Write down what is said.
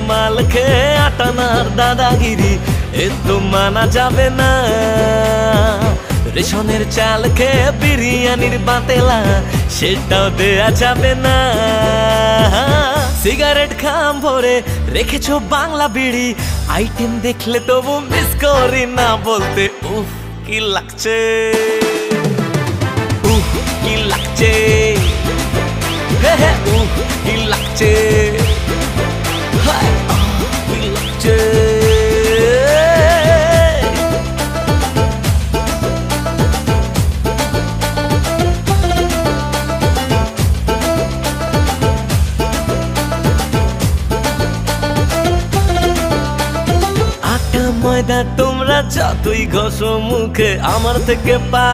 মাল খেয়ে আটানার দাদাগিরি এ তো মানা যাবে না। রেশনের চাল খেয়ে বিরিয়ানির বাতেলা সেটাও দেয়া যাবে না। সিগারেট খাম ভরে রেখেছো বাংলা বিড়ি, আইটেম দেখলে তবু মিস করি না বলতে উফ কি লাগছে, উফ কি লাগছে, হে হে উফ কি লাগছে, হায় কি লাগছে। ময়দা তোমরা যতই ঘষো মুখে আমার থেকে